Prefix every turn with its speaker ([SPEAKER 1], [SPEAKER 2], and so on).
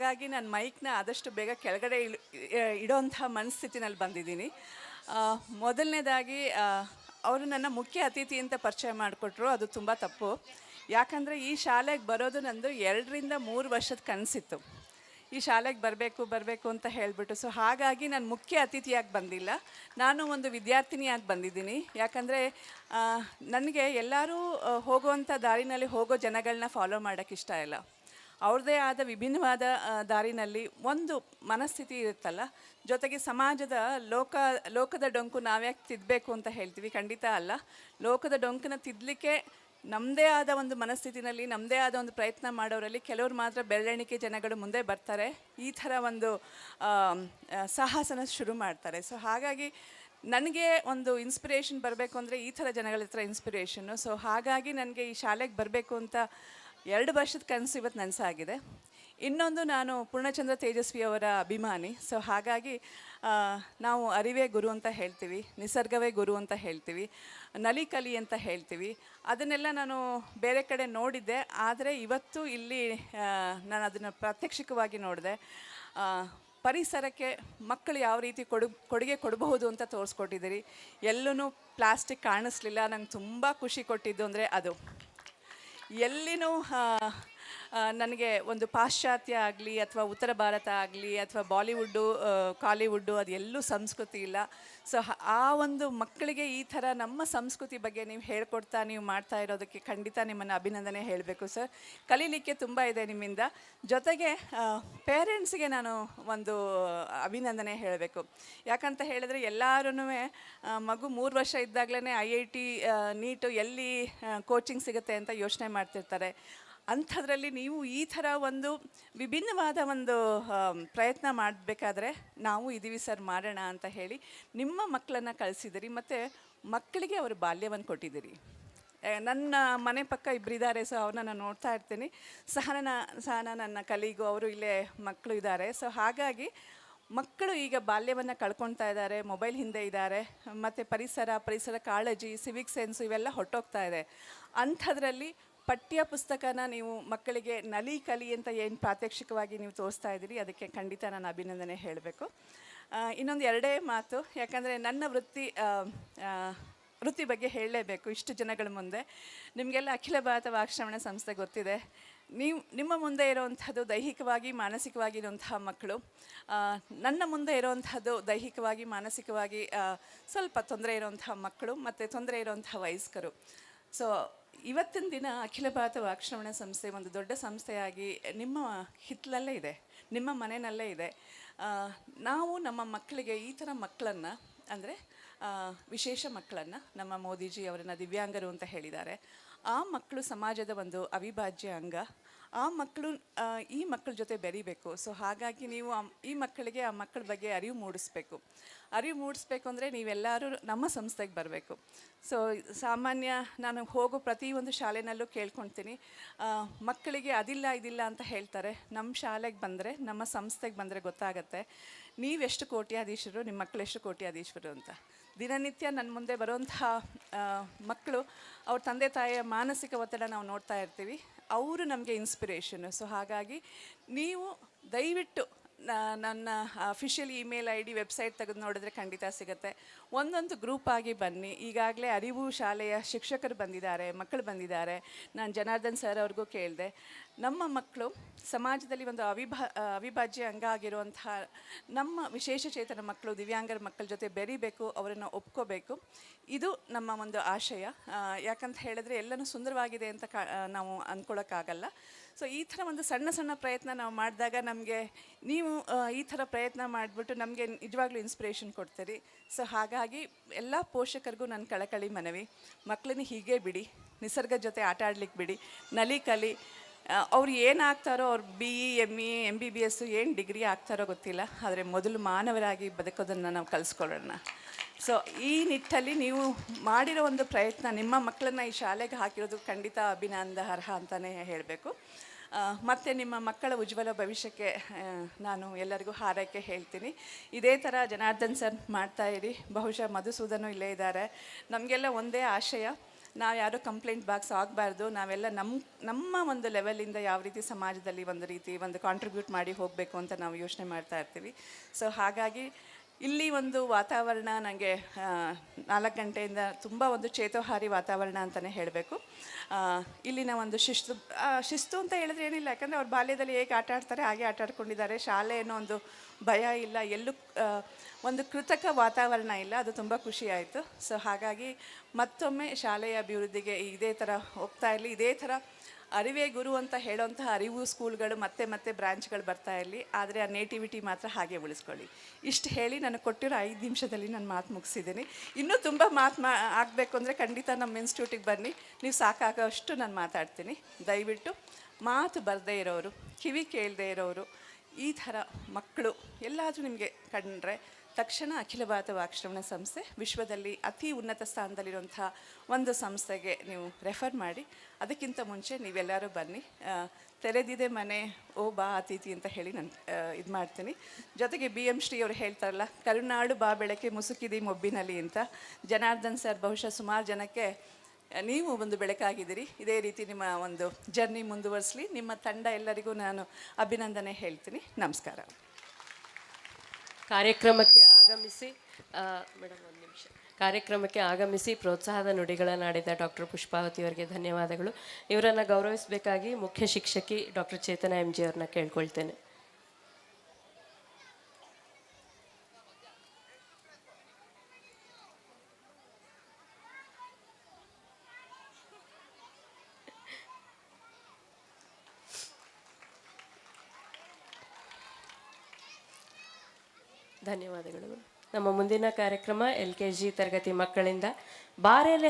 [SPEAKER 1] ಹಾಗಾಗಿ ನಾನು ಮೈಕ್ನ ಆದಷ್ಟು ಬೇಗ ಕೆಳಗಡೆ ಇಡೋಂಥ ಮನಸ್ಥಿತಿನಲ್ಲಿ ಬಂದಿದ್ದೀನಿ. ಮೊದಲನೇದಾಗಿ ಅವರು ನನ್ನ ಮುಖ್ಯ ಅತಿಥಿ ಅಂತ ಪರಿಚಯ ಮಾಡಿಕೊಟ್ರು, ಅದು ತುಂಬ ತಪ್ಪು. ಯಾಕಂದರೆ ಈ ಶಾಲೆಗೆ ಬರೋದು ನಂದು 2 ರಿಂದ 3 ವರ್ಷದ ಕನಸಿತ್ತು. ಈ ಶಾಲೆಗೆ ಬರಬೇಕು ಅಂತ ಹೇಳಿಬಿಟ್ಟು. ಸೊ ಹಾಗಾಗಿ ನಾನು ಮುಖ್ಯ ಅತಿಥಿಯಾಗಿ ಬಂದಿಲ್ಲ, ನಾನು ಒಂದು ವಿದ್ಯಾರ್ಥಿನಿಯಾಗಿ ಬಂದಿದ್ದೀನಿ. ಯಾಕಂದರೆ ನನಗೆ ಎಲ್ಲರೂ ಹೋಗುವಂಥ ದಾರಿನಲ್ಲಿ ಹೋಗೋ ಜನಗಳನ್ನ ಫಾಲೋ ಮಾಡೋಕ್ಕೆ ಇಷ್ಟ ಇಲ್ಲ. ಅವ್ರದ್ದೇ ಆದ ವಿಭಿನ್ನವಾದ ದಾರಿನಲ್ಲಿ ಒಂದು ಮನಸ್ಥಿತಿ ಇರುತ್ತಲ್ಲ. ಜೊತೆಗೆ ಸಮಾಜದ ಲೋಕದ ಡೊಂಕು ನಾವ್ಯಾಕೆ ತಿದ್ದಬೇಕು ಅಂತ ಹೇಳ್ತೀವಿ, ಖಂಡಿತ ಅಲ್ಲ. ಲೋಕದ ಡೊಂಕನ್ನ ತಿದ್ದಲಿಕ್ಕೆ ನಮ್ಮದೇ ಆದ ಒಂದು ಮನಸ್ಥಿತಿನಲ್ಲಿ ನಮ್ಮದೇ ಆದ ಒಂದು ಪ್ರಯತ್ನ ಮಾಡೋರಲ್ಲಿ ಕೆಲವರು ಮಾತ್ರ ಬೆರಳೆಣಿಕೆ ಜನಗಳು ಮುಂದೆ ಬರ್ತಾರೆ, ಈ ಥರ ಒಂದು ಸಾಹಸನ ಶುರು ಮಾಡ್ತಾರೆ. ಸೊ ಹಾಗಾಗಿ ನನಗೆ ಒಂದು ಇನ್ಸ್ಪಿರೇಷನ್ ಬರಬೇಕು ಅಂದರೆ ಈ ಥರ ಜನಗಳ ಹತ್ರ ಇನ್ಸ್ಪಿರೇಷನ್ನು. ಸೊ ಹಾಗಾಗಿ ನನಗೆ ಈ ಶಾಲೆಗೆ ಬರಬೇಕು ಅಂತ 2 ವರ್ಷದ ಕನಸು ಇವತ್ತು ನನಸಾಗಿದೆ. ಇನ್ನೊಂದು, ನಾನು ಪೂರ್ಣಚಂದ್ರ ತೇಜಸ್ವಿ ಅವರ ಅಭಿಮಾನಿ. ಸೊ ಹಾಗಾಗಿ ನಾವು ಅರಿವೇ ಗುರು ಅಂತ ಹೇಳ್ತೀವಿ, ನಿಸರ್ಗವೇ ಗುರು ಅಂತ ಹೇಳ್ತೀವಿ, ನಲಿ ಕಲಿ ಅಂತ ಹೇಳ್ತೀವಿ. ಅದನ್ನೆಲ್ಲ ನಾನು ಬೇರೆ ಕಡೆ ನೋಡಿದ್ದೆ, ಆದರೆ ಇವತ್ತು ಇಲ್ಲಿ ನಾನು ಅದನ್ನು ಪ್ರಾತ್ಯಕ್ಷಿಕವಾಗಿ ನೋಡಿದೆ. ಪರಿಸರಕ್ಕೆ ಮಕ್ಕಳು ಯಾವ ರೀತಿ ಕೊಡುಗೆ ಕೊಡಬಹುದು ಅಂತ ತೋರಿಸ್ಕೊಟ್ಟಿದ್ದೀರಿ. ಎಲ್ಲೂ ಪ್ಲಾಸ್ಟಿಕ್ ಕಾಣಿಸ್ಲಿಲ್ಲ. ನಂಗೆ ತುಂಬ ಖುಷಿ ಕೊಟ್ಟಿದ್ದು ಅಂದರೆ ಅದು. ಎಲ್ಲಿನೂ ನನಗೆ ಒಂದು ಪಾಶ್ಚಾತ್ಯ ಆಗಲಿ ಅಥವಾ ಉತ್ತರ ಭಾರತ ಆಗಲಿ ಅಥವಾ ಬಾಲಿವುಡ್ಡು ಕಾಲಿವುಡ್ಡು ಅದು ಎಲ್ಲೂ ಸಂಸ್ಕೃತಿ ಇಲ್ಲ. ಸೊ ಆ ಒಂದು ಮಕ್ಕಳಿಗೆ ಈ ಥರ ನಮ್ಮ ಸಂಸ್ಕೃತಿ ಬಗ್ಗೆ ನೀವು ಹೇಳ್ಕೊಡ್ತಾ ನೀವು ಮಾಡ್ತಾ ಇರೋದಕ್ಕೆ ಖಂಡಿತ ನಿಮ್ಮನ್ನು ಅಭಿನಂದನೆ ಹೇಳಬೇಕು ಸರ್. ಕಲೀಲಿಕ್ಕೆ ತುಂಬ ಇದೆ ನಿಮ್ಮಿಂದ. ಜೊತೆಗೆ ಪೇರೆಂಟ್ಸಿಗೆ ನಾನು ಒಂದು ಅಭಿನಂದನೆ ಹೇಳಬೇಕು. ಯಾಕಂತ ಹೇಳಿದ್ರೆ ಎಲ್ಲರೂ ಮಗು 3 ವರ್ಷ ಇದ್ದಾಗಲೇ IIT ನೀಟು ಎಲ್ಲಿ ಕೋಚಿಂಗ್ ಸಿಗುತ್ತೆ ಅಂತ ಯೋಚನೆ ಮಾಡ್ತಿರ್ತಾರೆ. ಅಂಥದ್ರಲ್ಲಿ ನೀವು ಈ ಥರ ಒಂದು ವಿಭಿನ್ನವಾದ ಒಂದು ಪ್ರಯತ್ನ ಮಾಡಬೇಕಾದ್ರೆ ನಾವು ಇದ್ದೀವಿ ಸರ್, ಮಾಡೋಣ ಅಂತ ಹೇಳಿ ನಿಮ್ಮ ಮಕ್ಕಳನ್ನು ಕಳಿಸಿದಿರಿ. ಮತ್ತು ಮಕ್ಕಳಿಗೆ ಅವರು ಬಾಲ್ಯವನ್ನು ಕೊಟ್ಟಿದ್ದೀರಿ. ನನ್ನ ಮನೆ ಪಕ್ಕ ಇಬ್ಬರಿದ್ದಾರೆ, ಸೊ ಅವ್ರನ್ನ ನಾನು ನೋಡ್ತಾ ಇರ್ತೀನಿ. ಸಹನ ನನ್ನ ಕಲೀಗು, ಅವರು ಇಲ್ಲೇ ಮಕ್ಕಳು ಇದ್ದಾರೆ. ಸೊ ಹಾಗಾಗಿ ಮಕ್ಕಳು ಈಗ ಬಾಲ್ಯವನ್ನು ಕಳ್ಕೊಳ್ತಾ ಇದ್ದಾರೆ, ಮೊಬೈಲ್ ಹಿಂದೆ ಇದ್ದಾರೆ. ಮತ್ತು ಪರಿಸರ ಕಾಳಜಿ, ಸಿವಿಕ್ ಸೆನ್ಸು ಇವೆಲ್ಲ ಹೊಟ್ಟೋಗ್ತಾ ಇದೆ. ಅಂಥದ್ರಲ್ಲಿ ಪಠ್ಯ ಪುಸ್ತಕನ ನೀವು ಮಕ್ಕಳಿಗೆ ನಲಿ ಕಲಿ ಅಂತ ಏನು ಪ್ರಾತ್ಯಕ್ಷಿಕವಾಗಿ ನೀವು ತೋರಿಸ್ತಾ ಇದ್ದೀರಿ, ಅದಕ್ಕೆ ಖಂಡಿತ ನಾನು ಅಭಿನಂದನೆ ಹೇಳಬೇಕು. ಇನ್ನೊಂದು 2 ಮಾತು, ಯಾಕಂದರೆ ನನ್ನ ವೃತ್ತಿ ಬಗ್ಗೆ ಹೇಳಲೇಬೇಕು ಇಷ್ಟು ಜನಗಳ ಮುಂದೆ. ನಿಮಗೆಲ್ಲ ಅಖಿಲ ಭಾರತ ವಾಕ್ಶ್ರವಣ ಸಂಸ್ಥೆ ಗೊತ್ತಿದೆ. ನಿಮ್ಮ ಮುಂದೆ ಇರೋವಂಥದ್ದು ದೈಹಿಕವಾಗಿ ಮಾನಸಿಕವಾಗಿ ಇರುವಂತಹ ಮಕ್ಕಳು, ನನ್ನ ಮುಂದೆ ಇರೋವಂಥದ್ದು ದೈಹಿಕವಾಗಿ ಮಾನಸಿಕವಾಗಿ ಸ್ವಲ್ಪ ತೊಂದರೆ ಇರೋವಂತಹ ಮಕ್ಕಳು ಮತ್ತು ತೊಂದರೆ ಇರೋವಂತಹ ವಯಸ್ಕರು. ಸೊ ಇವತ್ತಿನ ದಿನ ಅಖಿಲ ಭಾರತ ವಾಕ್ಶ್ರವಣ ಸಂಸ್ಥೆ ಒಂದು ದೊಡ್ಡ ಸಂಸ್ಥೆಯಾಗಿ ನಿಮ್ಮ ಹಿತ್ತಲಲ್ಲೇ ಇದೆ, ನಿಮ್ಮ ಮನೆಯಲ್ಲೇ ಇದೆ. ನಾವು ನಮ್ಮ ಮಕ್ಕಳಿಗೆ ಈ ಥರ ಮಕ್ಕಳನ್ನು, ಅಂದರೆ ವಿಶೇಷ ಮಕ್ಕಳನ್ನು, ನಮ್ಮ ಮೋದಿಜಿ ಅವರನ್ನು ದಿವ್ಯಾಂಗರು ಅಂತ ಹೇಳಿದ್ದಾರೆ. ಆ ಮಕ್ಕಳು ಸಮಾಜದ ಒಂದು ಅವಿಭಾಜ್ಯ ಅಂಗ. ಆ ಮಕ್ಕಳು ಈ ಮಕ್ಕಳ ಜೊತೆ ಬೆರಿಬೇಕು. ಸೊ ಹಾಗಾಗಿ ನೀವು ಈ ಮಕ್ಕಳಿಗೆ ಆ ಮಕ್ಕಳ ಬಗ್ಗೆ ಅರಿವು ಮೂಡಿಸ್ಬೇಕು ಅಂದರೆ ನೀವೆಲ್ಲರೂ ನಮ್ಮ ಸಂಸ್ಥೆಗೆ ಬರಬೇಕು. ಸೊ ಸಾಮಾನ್ಯ ನಾನು ಹೋಗೋ ಪ್ರತಿಯೊಂದು ಶಾಲೆನಲ್ಲೂ ಕೇಳ್ಕೊಳ್ತೀನಿ, ಮಕ್ಕಳಿಗೆ ಇದಿಲ್ಲ ಅಂತ ಹೇಳ್ತಾರೆ. ನಮ್ಮ ಶಾಲೆಗೆ ಬಂದರೆ, ನಮ್ಮ ಸಂಸ್ಥೆಗೆ ಬಂದರೆ ಗೊತ್ತಾಗತ್ತೆ ನೀವೆಷ್ಟು ಕೋಟ್ಯಾಧೀಶರು, ನಿಮ್ಮ ಮಕ್ಕಳೆಷ್ಟು ಕೋಟ್ಯಾಧೀಶರು ಅಂತ. ದಿನನಿತ್ಯ ನನ್ನ ಮುಂದೆ ಬರುವಂಥ ಮಕ್ಕಳು, ಅವ್ರ ತಂದೆ ತಾಯಿಯ ಮಾನಸಿಕ ಒತ್ತಡ ನಾವು ನೋಡ್ತಾ ಇರ್ತೀವಿ, ಅವರು ನಮಗೆ ಇನ್ಸ್ಪಿರೇಷನು. ಸೊ ಹಾಗಾಗಿ ನೀವು ದಯವಿಟ್ಟು ನನ್ನ ಅಫಿಷಿಯಲ್ ಇಮೇಲ್ ID ವೆಬ್ಸೈಟ್ ತೆಗೆದು ನೋಡಿದ್ರೆ ಖಂಡಿತ ಸಿಗುತ್ತೆ. ಒಂದೊಂದು ಗ್ರೂಪ್ ಆಗಿ ಬನ್ನಿ. ಈಗಾಗಲೇ ಅರಿವು ಶಾಲೆಯ ಶಿಕ್ಷಕರು ಬಂದಿದ್ದಾರೆ, ಮಕ್ಕಳು ಬಂದಿದ್ದಾರೆ. ನಾನು ಜನಾರ್ದನ್ ಸರ್ ಅವ್ರಿಗೂ ಕೇಳಿದೆ, ನಮ್ಮ ಮಕ್ಕಳು ಸಮಾಜದಲ್ಲಿ ಒಂದು ಅವಿಭಾಜ್ಯ ಅಂಗ ಆಗಿರುವಂಥ ನಮ್ಮ ವಿಶೇಷ ಚೇತನ ಮಕ್ಕಳು, ದಿವ್ಯಾಂಗರ ಮಕ್ಕಳ ಜೊತೆ ಬೆರಿಬೇಕು, ಅವರನ್ನು ಒಪ್ಕೋಬೇಕು. ಇದು ನಮ್ಮ ಒಂದು ಆಶಯ. ಯಾಕಂತ ಹೇಳಿದ್ರೆ ಎಲ್ಲನೂ ಸುಂದರವಾಗಿದೆ ಅಂತ ನಾವು ಅಂದ್ಕೊಳ್ಳೋಕ್ಕಾಗಲ್ಲ. ಸೊ ಈ ಥರ ಒಂದು ಸಣ್ಣ ಪ್ರಯತ್ನ ನಾವು ಮಾಡಿದಾಗ ನಮಗೆ ನೀವು ಈ ಥರ ಪ್ರಯತ್ನ ಮಾಡಿಬಿಟ್ಟು ನಮಗೆ ನಿಜವಾಗ್ಲೂ ಇನ್ಸ್ಪಿರೇಷನ್ ಕೊಡ್ತೀರಿ. ಸೊ ಹಾಗಾಗಿ ಎಲ್ಲ ಪೋಷಕರಿಗೂ ನನ್ನ ಕಳಕಳಿ ಮನವಿ, ಮಕ್ಕಳನ್ನ ಹೀಗೆ ಬಿಡಿ, ನಿಸರ್ಗ ಜೊತೆ ಆಟ ಆಡ್ಲಿಕ್ಕೆ ಬಿಡಿ, ನಲಿ ಕಲಿ. ಅವ್ರು ಏನಾಗ್ತಾರೋ, ಅವ್ರು BE ME MBBS ಏನು ಡಿಗ್ರಿ ಆಗ್ತಾರೋ ಗೊತ್ತಿಲ್ಲ, ಆದರೆ ಮೊದಲು ಮಾನವರಾಗಿ ಬದುಕೋದನ್ನು ನಾವು ಕಲಿಸ್ಕೊಳ್ಳೋಣ. ಸೊ ಈ ನಿಟ್ಟಲ್ಲಿ ನೀವು ಮಾಡಿರೋ ಒಂದು ಪ್ರಯತ್ನ, ನಿಮ್ಮ ಮಕ್ಕಳನ್ನ ಈ ಶಾಲೆಗೆ ಹಾಕಿರೋದು ಖಂಡಿತ ಅಭಿನಂದನಾರ್ಹ ಅಂತಲೇ ಹೇಳಬೇಕು. ಮತ್ತು ನಿಮ್ಮ ಮಕ್ಕಳ ಉಜ್ವಲ ಭವಿಷ್ಯಕ್ಕೆ ನಾನು ಎಲ್ಲರಿಗೂ ಹಾರೈಕೆ ಹೇಳ್ತೀನಿ. ಇದೇ ಥರ ಜನಾರ್ದನ್ ಸರ್ ಮಾಡ್ತಾಯಿರಿ. ಬಹುಶಃ ಮಧುಸೂದನು ಇಲ್ಲೇ ಇದ್ದಾರೆ. ನಮಗೆಲ್ಲ ಒಂದೇ ಆಶಯ, ನಾವು ಯಾರೋ ಕಂಪ್ಲೇಂಟ್ ಬಾಕ್ಸ್ ಆಗಬಾರ್ದು, ನಾವೆಲ್ಲ ನಮ್ಮ ಒಂದು ಲೆವೆಲಿಂದ ಯಾವ ರೀತಿ ಸಮಾಜದಲ್ಲಿ ಒಂದು ಕಾಂಟ್ರಿಬ್ಯೂಟ್ ಮಾಡಿ ಹೋಗಬೇಕು ಅಂತ ನಾವು ಯೋಚನೆ ಮಾಡ್ತಾ ಇರ್ತೀವಿ. ಸೊ ಹಾಗಾಗಿ ಇಲ್ಲಿ ಒಂದು ವಾತಾವರಣ ನನಗೆ 4 ಗಂಟೆಯಿಂದ ತುಂಬ ಒಂದು ಚೇತೋಹಾರಿ ವಾತಾವರಣ ಅಂತಲೇ ಹೇಳಬೇಕು. ಇಲ್ಲಿನ ಒಂದು ಶಿಸ್ತು ಅಂತ ಹೇಳಿದ್ರೆ ಏನಿಲ್ಲ, ಯಾಕಂದರೆ ಅವ್ರ ಬಾಲ್ಯದಲ್ಲಿ ಹೇಗೆ ಆಟ ಆಡ್ತಾರೆ ಹಾಗೆ ಆಟ ಆಡ್ಕೊಂಡಿದ್ದಾರೆ. ಶಾಲೆ ಅನ್ನೋ ಒಂದು ಭಯ ಇಲ್ಲ, ಎಲ್ಲೂ ಒಂದು ಕೃತಕ ವಾತಾವರಣ ಇಲ್ಲ. ಅದು ತುಂಬ ಖುಷಿ ಆಯಿತು. ಸೊ ಹಾಗಾಗಿ ಮತ್ತೊಮ್ಮೆ ಶಾಲೆಯ ಅಭಿವೃದ್ಧಿಗೆ ಇದೇ ಥರ ಹೋಗ್ತಾ ಇರಲಿ, ಇದೇ ಥರ ಅರಿವೇ ಗುರು ಅಂತ ಹೇಳೋಂತಹ ಅರಿವು ಸ್ಕೂಲ್ಗಳು ಮತ್ತೆ ಬ್ರಾಂಚ್ಗಳು ಬರ್ತಾ ಇರಲಿ. ಆದರೆ ಆ ನೇಟಿವಿಟಿ ಮಾತ್ರ ಹಾಗೆ ಉಳಿಸ್ಕೊಳ್ಳಿ. ಇಷ್ಟು ಹೇಳಿ ನನಗೆ ಕೊಟ್ಟಿರೋ 5 ನಿಮಿಷದಲ್ಲಿ ನಾನು ಮಾತು ಮುಗಿಸಿದ್ದೀನಿ. ಇನ್ನೂ ತುಂಬ ಆಗಬೇಕು ಅಂದರೆ ಖಂಡಿತ ನಮ್ಮ ಇನ್ಸ್ಟಿಟ್ಯೂಟಿಗೆ ಬನ್ನಿ, ನೀವು ಸಾಕಾಗೋಷ್ಟು ನಾನು ಮಾತಾಡ್ತೀನಿ. ದಯವಿಟ್ಟು ಮಾತು ಬರದೇ ಇರೋರು, ಕಿವಿ ಕೇಳದೇ ಇರೋರು, ಈ ಥರ ಮಕ್ಕಳು ಎಲ್ಲಾದರೂ ನಿಮಗೆ ಕಂಡ್ರೆ ತಕ್ಷಣ ಅಖಿಲ ಭಾರತ ವಾಕ್ಶ್ರವಣ ಸಂಸ್ಥೆ ವಿಶ್ವದಲ್ಲಿ ಅತಿ ಉನ್ನತ ಸ್ಥಾನದಲ್ಲಿರುವಂಥ ಒಂದು ಸಂಸ್ಥೆಗೆ ನೀವು ರೆಫರ್ ಮಾಡಿ. ಅದಕ್ಕಿಂತ ಮುಂಚೆ ನೀವೆಲ್ಲರೂ ಬನ್ನಿ. ತೆರೆದಿದೆ ಮನೆ, ಓ ಬಾ ಅತಿಥಿ ಅಂತ ಹೇಳಿ ನಾನು ಇದು ಮಾಡ್ತೀನಿ. ಜೊತೆಗೆ BM ಶ್ರೀ ಅವರು ಹೇಳ್ತಾರಲ್ಲ, ಕರುನಾಡು ಬಾ ಬೆಳಕೆ ಮುಸುಕಿದಿ ಮೊಬ್ಬಿನಲ್ಲಿ ಅಂತ. ಜನಾರ್ದನ್ ಸರ್ ಬಹುಶಃ ಸುಮಾರು ಜನಕ್ಕೆ ನೀವು ಒಂದು ಬೆಳಕಾಗಿದ್ದೀರಿ. ಇದೇ ರೀತಿ ನಿಮ್ಮ ಒಂದು ಜರ್ನಿ ಮುಂದುವರಿಸಲಿ. ನಿಮ್ಮ ತಂಡ ಎಲ್ಲರಿಗೂ ನಾನು ಅಭಿನಂದನೆ ಹೇಳ್ತೀನಿ. ನಮಸ್ಕಾರ.
[SPEAKER 2] ಕಾರ್ಯಕ್ರಮಕ್ಕೆ ಆಗಮಿಸಿ ಮೇಡಮ್ ಒಂದು ನಿಮಿಷ, ಕಾರ್ಯಕ್ರಮಕ್ಕೆ ಆಗಮಿಸಿ ಪ್ರೋತ್ಸಾಹದ ನುಡಿಗಳನ್ನಾಡಿದ ಡಾಕ್ಟರ್ ಪುಷ್ಪಾವತಿ ಅವರಿಗೆ ಧನ್ಯವಾದಗಳು. ಇವರನ್ನು ಗೌರವಿಸಬೇಕಾಗಿ ಮುಖ್ಯ ಶಿಕ್ಷಕಿ ಡಾಕ್ಟರ್ ಚೇತನ MG ಅವ್ರನ್ನ ಕೇಳ್ಕೊಳ್ತೇನೆ. ಧನ್ಯವಾದಗಳು. ನಮ್ಮ ಮುಂದಿನ ಕಾರ್ಯಕ್ರಮ LKG ತರಗತಿ ಮಕ್ಕಳಿಂದ ಬಾರೆಲೆ